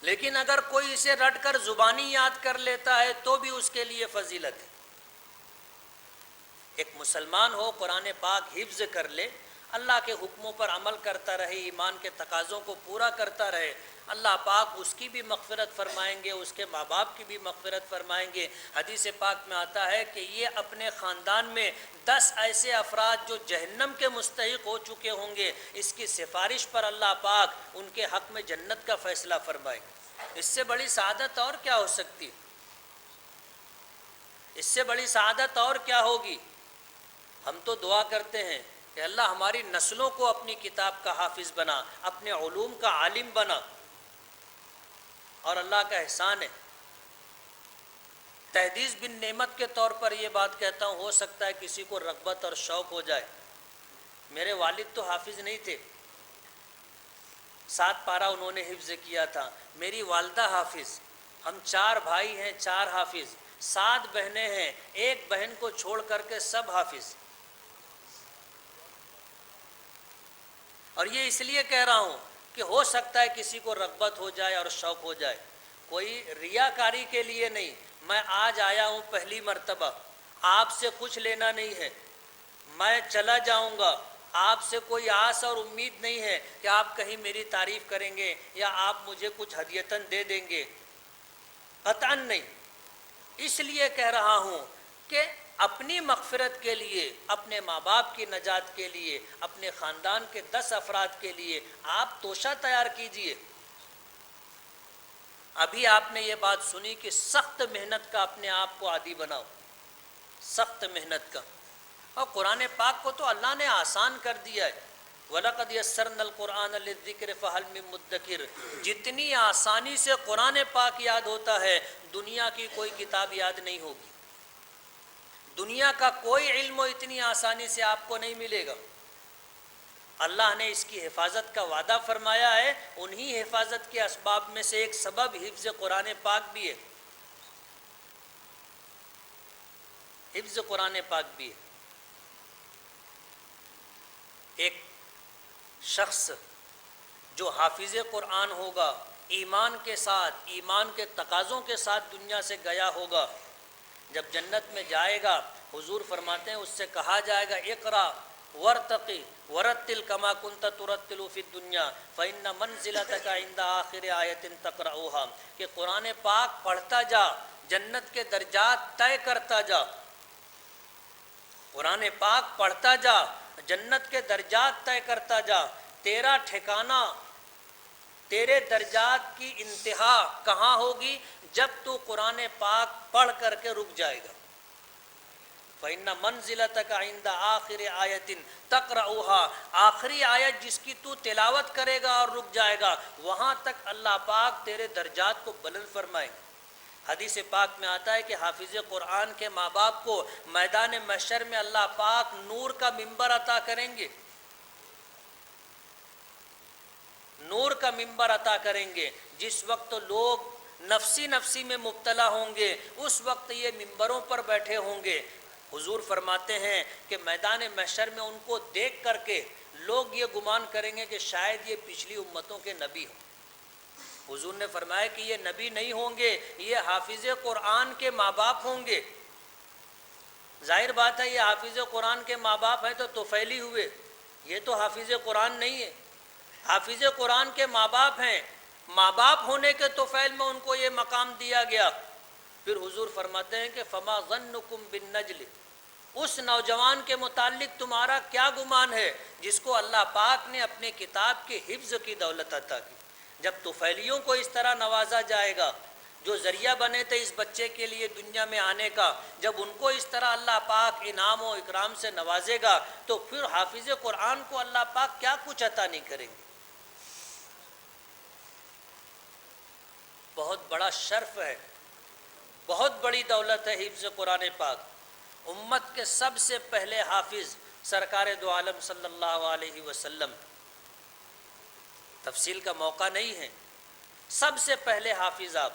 لیکن اگر کوئی اسے رٹ کر زبانی یاد کر لیتا ہے تو بھی اس کے لیے فضیلت ہے۔ ایک مسلمان ہو قرآن پاک حفظ کر لے، اللہ کے حکموں پر عمل کرتا رہے، ایمان کے تقاضوں کو پورا کرتا رہے، اللہ پاک اس کی بھی مغفرت فرمائیں گے، اس کے ماں باپ کی بھی مغفرت فرمائیں گے۔ حدیث پاک میں آتا ہے کہ یہ اپنے خاندان میں 10 ایسے افراد جو جہنم کے مستحق ہو چکے ہوں گے، اس کی سفارش پر اللہ پاک ان کے حق میں جنت کا فیصلہ فرمائیں گے۔ اس سے بڑی سعادت اور کیا ہو سکتی؟ اس سے بڑی سعادت اور کیا ہوگی؟ ہم تو دعا کرتے ہیں کہ اللہ ہماری نسلوں کو اپنی کتاب کا حافظ بنا، اپنے علوم کا عالم بنا، اور اللہ کا احسان ہے۔ تحدیث بن نعمت کے طور پر یہ بات کہتا ہوں، ہو سکتا ہے کسی کو رغبت اور شوق ہو جائے۔ میرے والد تو حافظ نہیں تھے، 7 پارہ انہوں نے حفظ کیا تھا، میری والدہ حافظ، ہم 4 بھائی ہیں، 4 حافظ، 7 بہنیں ہیں، 1 بہن کو چھوڑ کر کے سب حافظ۔ اور یہ اس لیے کہہ رہا ہوں کہ ہو سکتا ہے کسی کو رغبت ہو جائے اور شوق ہو جائے، کوئی ریاکاری کے لیے نہیں۔ میں آج آیا ہوں پہلی مرتبہ، آپ سے کچھ لینا نہیں ہے، میں چلا جاؤں گا، آپ سے کوئی آس اور امید نہیں ہے کہ آپ کہیں میری تعریف کریں گے یا آپ مجھے کچھ ہدیتاً دے دیں گے، قطعاً نہیں۔ اس لیے کہہ رہا ہوں کہ اپنی مغفرت کے لیے، اپنے ماں باپ کی نجات کے لیے، اپنے خاندان کے 10 افراد کے لیے آپ توشہ تیار کیجئے۔ ابھی آپ نے یہ بات سنی کہ سخت محنت کا اپنے آپ کو عادی بناؤ، سخت محنت کا۔ اور قرآن پاک کو تو اللہ نے آسان کر دیا ہے، وَلَقَدْ يَسَّرْنَا الْقُرْآنَ لِلذِّكْرِ فَهَلْ مِن مُدَّكِرٍ۔ جتنی آسانی سے قرآن پاک یاد ہوتا ہے، دنیا کی کوئی کتاب یاد نہیں ہوگی، دنیا کا کوئی علم اتنی آسانی سے آپ کو نہیں ملے گا۔ اللہ نے اس کی حفاظت کا وعدہ فرمایا ہے، انہی حفاظت کے اسباب میں سے ایک سبب حفظ قرآن پاک بھی ہے، حفظ قرآن پاک بھی ہے۔ ایک شخص جو حافظ قرآن ہوگا، ایمان کے ساتھ، ایمان کے تقاضوں کے ساتھ دنیا سے گیا ہوگا، جب جنت میں جائے گا حضور فرماتے ہیں اس سے کہا جائے گا اقرا ورتقی ورتل کما کنت ترتل فی الدنیا فإن منزلتک عند آخر آیت تقرأها، کہ قرآن پاک پڑھتا جا، جنت کے درجات طے کرتا جا، قرآن پاک پڑھتا جا، جنت کے درجات طے کرتا جا، تیرا ٹھکانہ، تیرے درجات کی انتہا کہاں ہوگی؟ جب تو قرآن پاک پڑھ کر کے رک جائے گا۔ فَإِنَّ مَنزِلَتَكَ عِنْدَ آخِرِ آیَةٍ تَقْرَؤُهَا، آخری آیت جس کی تو تلاوت کرے گا اور رک جائے گا، وہاں تک اللہ پاک تیرے درجات کو بلند فرمائیں گے۔ حدیث پاک میں آتا ہے کہ حافظ قرآن کے ماں باپ کو میدان محشر میں اللہ پاک نور کا منبر عطا کریں گے، نور کا منبر عطا کریں گے۔ جس وقت لوگ نفسی نفسی میں مبتلا ہوں گے، اس وقت یہ منبروں پر بیٹھے ہوں گے۔ حضور فرماتے ہیں کہ میدان محشر میں ان کو دیکھ کر کے لوگ یہ گمان کریں گے کہ شاید یہ پچھلی امتوں کے نبی ہوں۔ حضور نے فرمایا کہ یہ نبی نہیں ہوں گے، یہ حافظ قرآن کے ماں باپ ہوں گے۔ ظاہر بات ہے یہ حافظ قرآن کے ماں باپ ہیں تو طفیلی ہوئے، یہ تو حافظ قرآن نہیں ہے۔ حافظ قرآن کے ماں باپ ہیں، ماں باپ ہونے کے طفیل میں ان کو یہ مقام دیا گیا۔ پھر حضور فرماتے ہیں کہ فما ظنکم بالنجل، اس نوجوان کے متعلق تمہارا کیا گمان ہے جس کو اللہ پاک نے اپنے کتاب کے حفظ کی دولت عطا کی۔ جب طفیلیوں کو اس طرح نوازا جائے گا، جو ذریعہ بنے تھے اس بچے کے لیے دنیا میں آنے کا، جب ان کو اس طرح اللہ پاک انعام و اکرام سے نوازے گا تو پھر حافظ قرآن کو اللہ پاک کیا کچھ عطا نہیں کریں گے۔ بہت بڑا شرف ہے، بہت بڑی دولت ہے حفظ قرآن پاک۔ امت کے سب سے پہلے حافظ سرکار دو عالم صلی اللہ علیہ وسلم، تفصیل کا موقع نہیں ہے. سب سے پہلے حافظ آپ.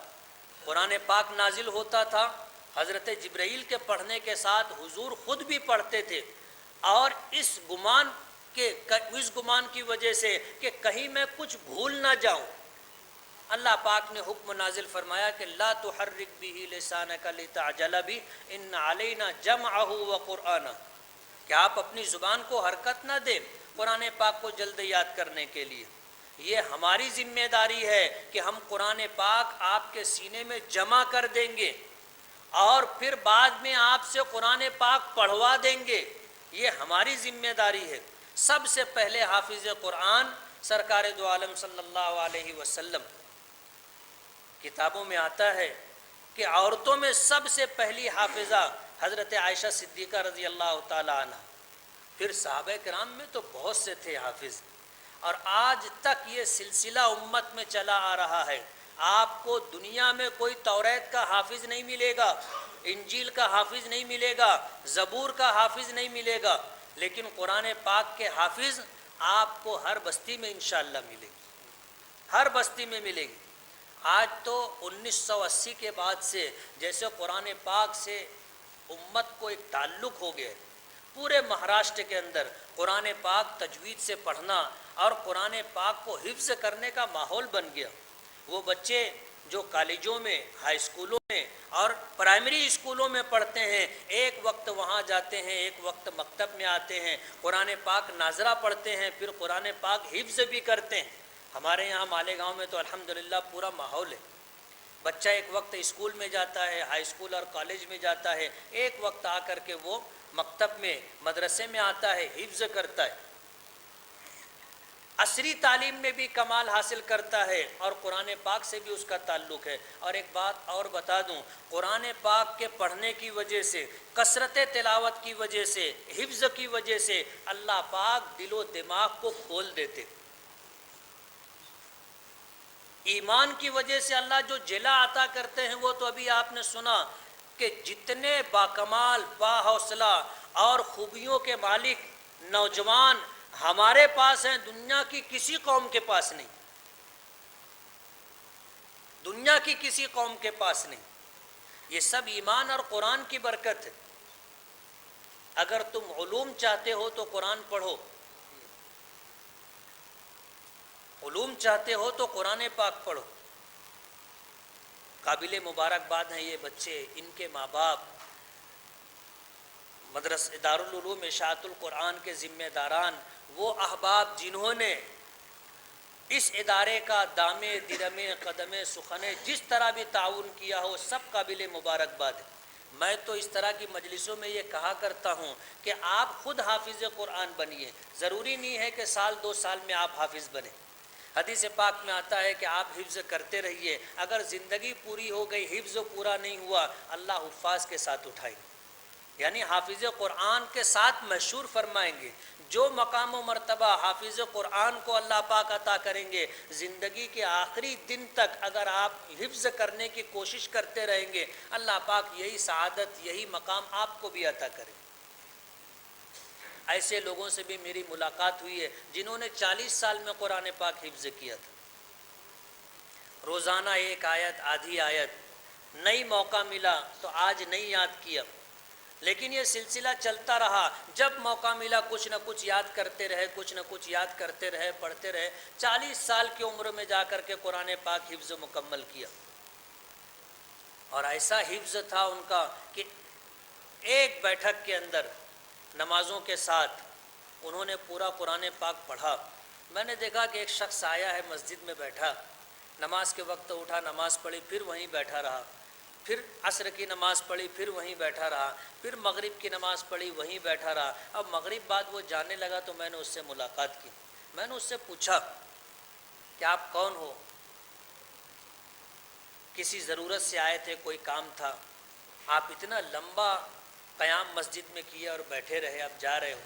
قرآن پاک نازل ہوتا تھا، حضرت جبرائیل کے پڑھنے کے ساتھ حضور خود بھی پڑھتے تھے، اور اس گمان کی وجہ سے کہ کہیں میں کچھ بھول نہ جاؤں، اللہ پاک نے حکم نازل فرمایا کہ لا تحرک به لسانک لتعجل به ان علینا جمعہ وقرآنہ، کہ آپ اپنی زبان کو حرکت نہ دیں قرآن پاک کو جلد یاد کرنے کے لیے. یہ ہماری ذمہ داری ہے کہ ہم قرآن پاک آپ کے سینے میں جمع کر دیں گے اور پھر بعد میں آپ سے قرآن پاک پڑھوا دیں گے. یہ ہماری ذمہ داری ہے. سب سے پہلے حافظ قرآن سرکار دو عالم صلی اللہ علیہ وسلم. کتابوں میں آتا ہے کہ عورتوں میں سب سے پہلی حافظہ حضرت عائشہ صدیقہ رضی اللہ تعالی عنہ. پھر صحابہ کرام میں تو بہت سے تھے حافظ، اور آج تک یہ سلسلہ امت میں چلا آ رہا ہے. آپ کو دنیا میں کوئی توریت کا حافظ نہیں ملے گا، انجیل کا حافظ نہیں ملے گا، زبور کا حافظ نہیں ملے گا، لیکن قرآن پاک کے حافظ آپ کو ہر بستی میں انشاءاللہ ملے گی، ہر بستی میں ملے گی. آج تو 1980 کے بعد سے جیسے قرآن پاک سے امت کو ایک تعلق ہو گیا، پورے مہاراشٹر کے اندر قرآن پاک تجوید سے پڑھنا اور قرآن پاک کو حفظ کرنے کا ماحول بن گیا. وہ بچے جو کالجوں میں، ہائی اسکولوں میں اور پرائمری اسکولوں میں پڑھتے ہیں، ایک وقت وہاں جاتے ہیں، ایک وقت مکتب میں آتے ہیں، قرآن پاک ناظرہ پڑھتے ہیں، پھر قرآن پاک حفظ بھی کرتے ہیں. ہمارے یہاں مالیگاؤں میں تو الحمدللہ پورا ماحول ہے. بچہ ایک وقت اسکول میں جاتا ہے، ہائی اسکول اور کالج میں جاتا ہے، ایک وقت آ کر کے وہ مکتب میں، مدرسے میں آتا ہے، حفظ کرتا ہے، عصری تعلیم میں بھی کمال حاصل کرتا ہے، اور قرآن پاک سے بھی اس کا تعلق ہے. اور ایک بات اور بتا دوں، قرآن پاک کے پڑھنے کی وجہ سے، کثرت تلاوت کی وجہ سے، حفظ کی وجہ سے اللہ پاک دل و دماغ کو کھول دیتے. ایمان کی وجہ سے اللہ جو جلا عطا کرتے ہیں وہ تو ابھی آپ نے سنا کہ جتنے باکمال، با حوصلہ اور خوبیوں کے مالک نوجوان ہمارے پاس ہیں، دنیا کی کسی قوم کے پاس نہیں، دنیا کی کسی قوم کے پاس نہیں. یہ سب ایمان اور قرآن کی برکت ہے. اگر تم علوم چاہتے ہو تو قرآن پڑھو، علوم چاہتے ہو تو قرآن پاک پڑھو. قابل مبارکباد ہیں یہ بچے، ان کے ماں باپ، مدرسہ دارالعلوم اشاعت القرآن کے ذمہ داران، وہ احباب جنہوں نے اس ادارے کا دامے درمے قدمے سخنے جس طرح بھی تعاون کیا ہو، سب قابل مبارکباد ہے. میں تو اس طرح کی مجلسوں میں یہ کہا کرتا ہوں کہ آپ خود حافظ قرآن بنیے، ضروری نہیں ہے کہ سال 2 سال میں آپ حافظ بنیں. حدیث پاک میں آتا ہے کہ آپ حفظ کرتے رہیے، اگر زندگی پوری ہو گئی حفظ پورا نہیں ہوا، اللہ حفاظ کے ساتھ اٹھائیں گے، یعنی حافظ قرآن کے ساتھ مشہور فرمائیں گے. جو مقام و مرتبہ حافظ قرآن کو اللہ پاک عطا کریں گے، زندگی کے آخری دن تک اگر آپ حفظ کرنے کی کوشش کرتے رہیں گے، اللہ پاک یہی سعادت، یہی مقام آپ کو بھی عطا کریں گے. ایسے لوگوں سے بھی میری ملاقات ہوئی ہے جنہوں نے 40 سال میں قرآن پاک حفظ کیا تھا، روزانہ ایک آیت، آدھی آیت، نئی موقع ملا تو آج نہیں یاد کیا، لیکن یہ سلسلہ چلتا رہا. جب موقع ملا کچھ نہ کچھ یاد کرتے رہے، کچھ نہ کچھ یاد کرتے رہے، پڑھتے رہے. 40 سال کی عمر میں جا کر کے قرآن پاک حفظ مکمل کیا، اور ایسا حفظ تھا ان کا کہ ایک بیٹھک کے اندر نمازوں کے ساتھ انہوں نے پورا قرآن پاک پڑھا. میں نے دیکھا کہ ایک شخص آیا ہے مسجد میں بیٹھا، نماز کے وقت اٹھا، نماز پڑھی، پھر وہیں بیٹھا رہا، پھر عصر کی نماز پڑھی، پھر وہیں بیٹھا رہا، پھر مغرب کی نماز پڑھی، وہیں بیٹھا رہا. اب مغرب بعد وہ جانے لگا تو میں نے اس سے ملاقات کی. میں نے اس سے پوچھا کہ آپ کون ہو؟ کسی ضرورت سے آئے تھے، کوئی کام تھا؟ آپ اتنا لمبا قیام مسجد میں کیے اور بیٹھے رہے، آپ جا رہے ہو؟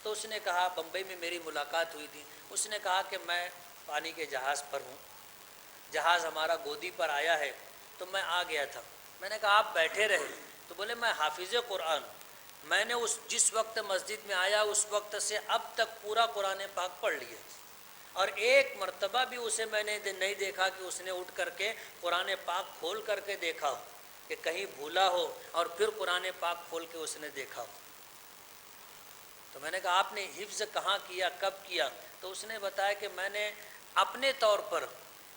تو اس نے کہا، بمبئی میں میری ملاقات ہوئی تھی. اس نے کہا کہ میں پانی کے جہاز پر ہوں، جہاز ہمارا گودی پر آیا ہے تو میں آ گیا تھا. میں نے کہا آپ بیٹھے رہے؟ تو بولے میں حافظ قرآن، میں نے جس وقت مسجد میں آیا اس وقت سے اب تک پورا قرآن پاک پڑھ لیا، اور ایک مرتبہ بھی اسے میں نے نہیں دیکھا کہ اس نے اٹھ کر کے قرآن پاک کھول کر کے دیکھا ہو کہ کہیں بھولا ہو اور پھر قرآن پاک کھول کے اس نے دیکھا ہو۔ تو میں نے کہا آپ نے حفظ کہاں کیا، کب کیا؟ تو اس نے بتایا کہ میں نے اپنے طور پر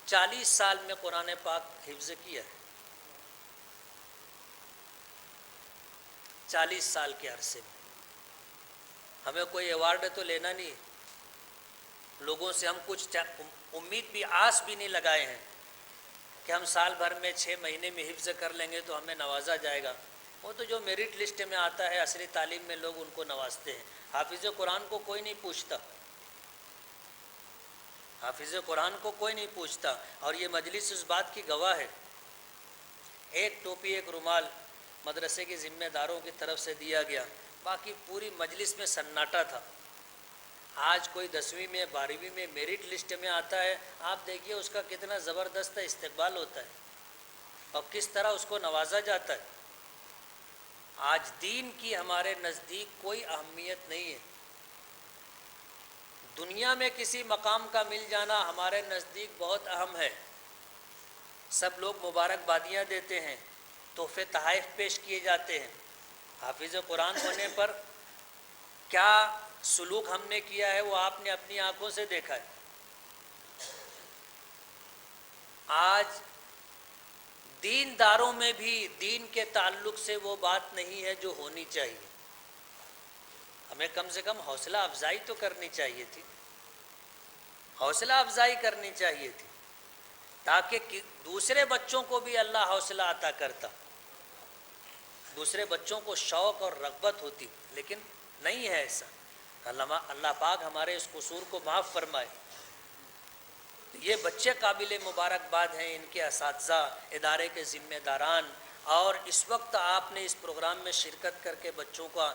40 سال میں قرآن پاک حفظ کیا ہے، 40 سال کے عرصے میں۔ ہمیں کوئی ایوارڈ تو لینا نہیں، لوگوں سے ہم کچھ امید بھی آس بھی نہیں لگائے ہیں کہ ہم سال بھر میں 6 مہینے میں حفظ کر لیں گے تو ہمیں نوازا جائے گا۔ وہ تو جو میرٹ لسٹ میں آتا ہے عصری تعلیم میں لوگ ان کو نوازتے ہیں، حافظ قرآن کو کوئی نہیں پوچھتا، حافظ قرآن کو کوئی نہیں پوچھتا۔ اور یہ مجلس اس بات کی گواہ ہے، ایک ٹوپی ایک رومال مدرسے کے ذمہ داروں کی طرف سے دیا گیا، باقی پوری مجلس میں سناٹا تھا۔ آج کوئی 10ویں میں 12ویں میں میرٹ لسٹ میں آتا ہے، آپ دیکھیے اس کا کتنا زبردست استقبال ہوتا ہے اور کس طرح اس کو نوازا جاتا ہے۔ آج دین کی ہمارے نزدیک کوئی اہمیت نہیں ہے، دنیا میں کسی مقام کا مل جانا ہمارے نزدیک بہت اہم ہے۔ سب لوگ مبارکبادیاں دیتے ہیں، تحفے تحائف پیش کیے جاتے ہیں، حافظ قرآن ہونے پر کیا سلوک ہم نے کیا ہے وہ آپ نے اپنی آنکھوں سے دیکھا ہے۔ آج دین داروں میں بھی دین کے تعلق سے وہ بات نہیں ہے جو ہونی چاہیے۔ ہمیں کم سے کم حوصلہ افزائی تو کرنی چاہیے تھی، حوصلہ افزائی کرنی چاہیے تھی تاکہ دوسرے بچوں کو بھی اللہ حوصلہ عطا کرتا، دوسرے بچوں کو شوق اور رغبت ہوتی، لیکن نہیں ہے ایسا۔ اللہ پاک ہمارے اس قصور کو معاف فرمائے۔ یہ بچے قابل مبارکباد ہیں، ان کے اساتذہ، ادارے کے ذمہ داران، اور اس وقت آپ نے اس پروگرام میں شرکت کر کے بچوں کا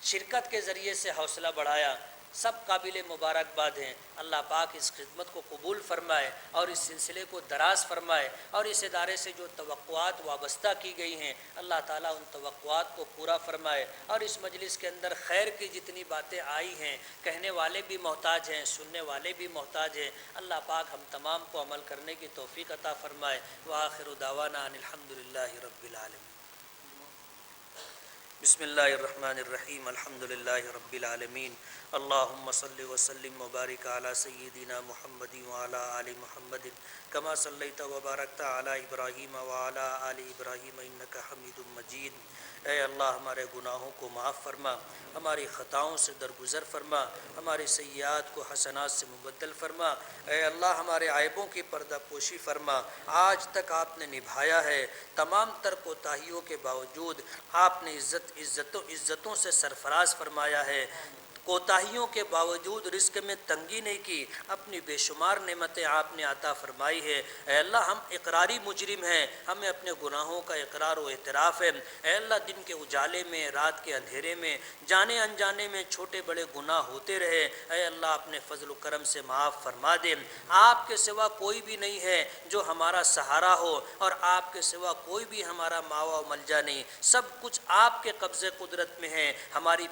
شرکت کے ذریعے سے حوصلہ بڑھایا، سب قابل مبارکباد ہیں۔ اللہ پاک اس خدمت کو قبول فرمائے اور اس سلسلے کو دراز فرمائے، اور اس ادارے سے جو توقعات وابستہ کی گئی ہیں اللہ تعالیٰ ان توقعات کو پورا فرمائے، اور اس مجلس کے اندر خیر کی جتنی باتیں آئی ہیں، کہنے والے بھی محتاج ہیں، سننے والے بھی محتاج ہیں، اللہ پاک ہم تمام کو عمل کرنے کی توفیق عطا فرمائے۔ وآخر دعوانا ان الحمدللہ رب العالمین۔ بسم اللہ الرحمن الرحیم، الحمدللہ رب العالمین، اللہم صلی وسلم وبارک علی سیدنا محمد وعلی آل محمد کما صلیت وبارکت علی ابراہیم وعلی آل ابراہیم انک حمید مجید۔ اے اللہ ہمارے گناہوں کو معاف فرما، ہماری خطاؤں سے درگزر فرما، ہماری سیئات کو حسنات سے مبدل فرما۔ اے اللہ ہمارے عیبوں کی پردہ پوشی فرما۔ آج تک آپ نے نبھایا ہے، تمام تر کوتاہیوں کے باوجود آپ نے عزتوں سے سرفراز فرمایا ہے، کوتاہیوں کے باوجود رزق میں تنگی نہیں کی، اپنی بے شمار نعمتیں آپ نے عطا فرمائی ہے۔ اے اللہ ہم اقراری مجرم ہیں، ہمیں اپنے گناہوں کا اقرار و اعتراف ہے۔ اے اللہ دن کے اجالے میں، رات کے اندھیرے میں، جانے انجانے میں چھوٹے بڑے گناہ ہوتے رہے، اے اللہ اپنے فضل و کرم سے معاف فرما دے۔ آپ کے سوا کوئی بھی نہیں ہے جو ہمارا سہارا ہو، اور آپ کے سوا کوئی بھی ہمارا ماوا و ملجا نہیں، سب کچھ آپ کے قبضے قدرت میں ہے۔ ہماری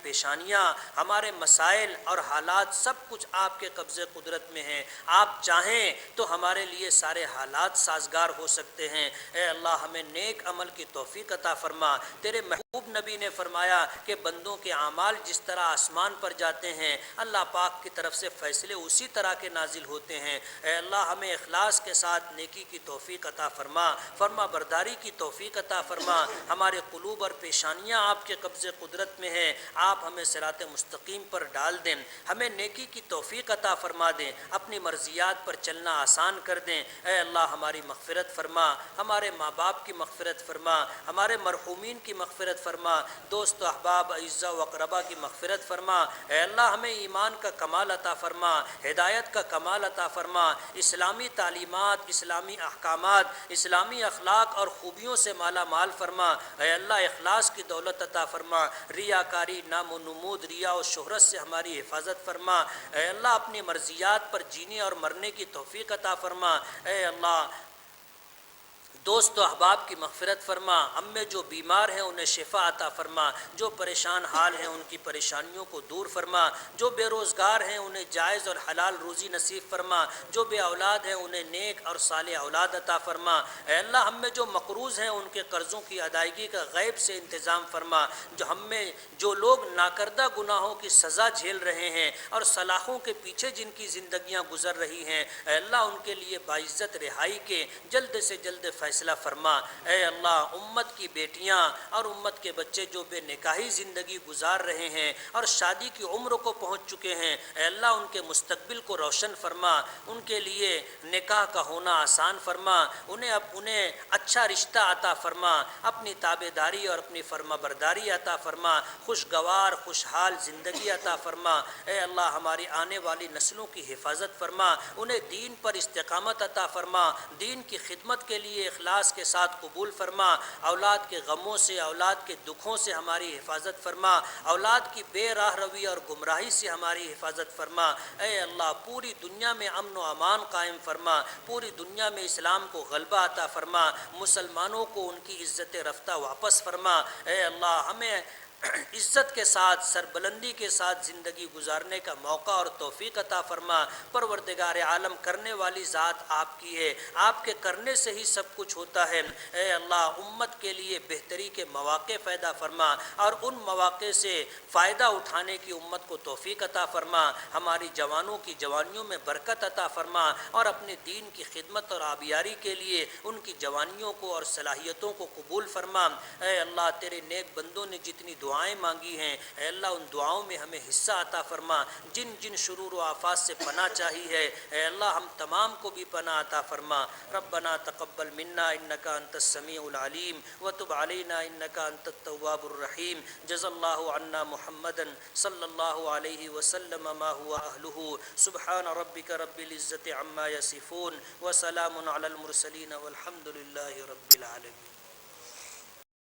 پیشانیاں، ہمارے مسائل اور حالات سب کچھ آپ کے قبضے قدرت میں ہیں۔ آپ چاہیں تو ہمارے لیے سارے حالات سازگار ہو سکتے ہیں۔ اے اللہ ہمیں نیک عمل کی توفیق عطا فرما۔ تیرے محبوب نبی نے فرمایا کہ بندوں کے اعمال جس طرح آسمان پر جاتے ہیں، اللہ پاک کی طرف سے فیصلے اسی طرح کے نازل ہوتے ہیں۔ اے اللہ ہمیں اخلاص کے ساتھ نیکی کی توفیق عطا فرما، فرما برداری کی توفیق عطا فرما۔ ہمارے قلوب اور پیشانیاں آپ کے قبضے قدرت میں ہیں، آپ ہمیں صراط مستقیم پر ڈال دیں، ہمیں نیکی کی توفیق عطا فرما دیں، اپنی مرضیات پر چلنا آسان کر دیں۔ اے اللہ ہماری مغفرت فرما، ہمارے ماں باپ کی مغفرت فرما، ہمارے مرحومین کی مغفرت فرما، دوست و احباب اعزاء و اقربا کی مغفرت فرما۔ اے اللہ ہمیں ایمان کا کمال عطا فرما، ہدایت کا کمال عطا فرما، اسلامی تعلیمات، اسلامی احکامات، اسلامی اخلاق اور خوبیوں سے مالا مال فرما۔ اے اللہ اخلاص کی دولت عطا فرما، ریاکاری، نام و نمود، ریا و شہرت سے ہماری حفاظت فرما۔ اے اللہ اپنی مرضیات پر جینے اور مرنے کی توفیق عطا فرما۔ اے اللہ دوست و احباب کی مغفرت فرما، ہم میں جو بیمار ہیں انہیں شفا عطا فرما، جو پریشان حال ہیں ان کی پریشانیوں کو دور فرما، جو بے روزگار ہیں انہیں جائز اور حلال روزی نصیب فرما، جو بے اولاد ہیں انہیں نیک اور صالح اولاد عطا فرما۔ اے اللہ ہم میں جو مقروض ہیں ان کے قرضوں کی ادائیگی کا غیب سے انتظام فرما، جو ہم میں جو لوگ ناکردہ گناہوں کی سزا جھیل رہے ہیں اور سلاخوں کے پیچھے جن کی زندگیاں گزر رہی ہیں، اے اللہ ان کے لیے باعزت رہائی کے جلد سے جلد فیصلہ فرما۔ اے اللہ امت کی بیٹیاں اور امت کے بچے جو بے نکاحی زندگی گزار رہے ہیں اور شادی کی عمر کو پہنچ چکے ہیں، اے اللہ ان کے مستقبل کو روشن فرما، ان کے لیے نکاح کا ہونا آسان فرما، انہیں اچھا رشتہ عطا فرما، اپنی تابع داری اور اپنی فرما برداری عطا فرما، خوشگوار خوشحال زندگی عطا فرما۔ اے اللہ ہماری آنے والی نسلوں کی حفاظت فرما، انہیں دین پر استقامت عطا فرما، دین کی خدمت کے لیے اخلاص کے ساتھ قبول فرما، اولاد کے غموں سے اولاد کے دکھوں سے ہماری حفاظت فرما، اولاد کی بے راہ روی اور گمراہی سے ہماری حفاظت فرما۔ اے اللہ پوری دنیا میں امن و امان قائم فرما، پوری دنیا میں اسلام کو غلبہ عطا فرما، مسلمانوں کو ان کی عزت رفتہ واپس فرما۔ اے اللہ ہمیں عزت کے ساتھ سربلندی کے ساتھ زندگی گزارنے کا موقع اور توفیق عطا فرما۔ پروردگار عالم کرنے والی ذات آپ کی ہے، آپ کے کرنے سے ہی سب کچھ ہوتا ہے۔ اے اللہ امت کے لیے بہتری کے مواقع پیدا فرما اور ان مواقع سے فائدہ اٹھانے کی امت کو توفیق عطا فرما، ہماری جوانوں کی جوانیوں میں برکت عطا فرما اور اپنے دین کی خدمت اور آبیاری کے لیے ان کی جوانیوں کو اور صلاحیتوں کو قبول فرما۔ اے اللہ تیرے نیک بندوں نے جتنی دعائیں مانگی ہیں، اے اللہ ان دعاؤں میں ہمیں حصہ عطا فرما، جن جن شرور و آفات سے پناہ چاہی ہے اے اللہ ہم تمام کو بھی پناہ عطا فرما۔ ربنا تقبل منا انک انت السمیع العلیم وتب علینا انک انت التواب الرحیم۔ جزا اللہ عنا محمدا صلی اللہ علیہ وسلم ما هو اہلہ۔ سبحان ربک رب العزۃ عما یصفون وسلام علی المرسلین والحمد للہ رب العالمین۔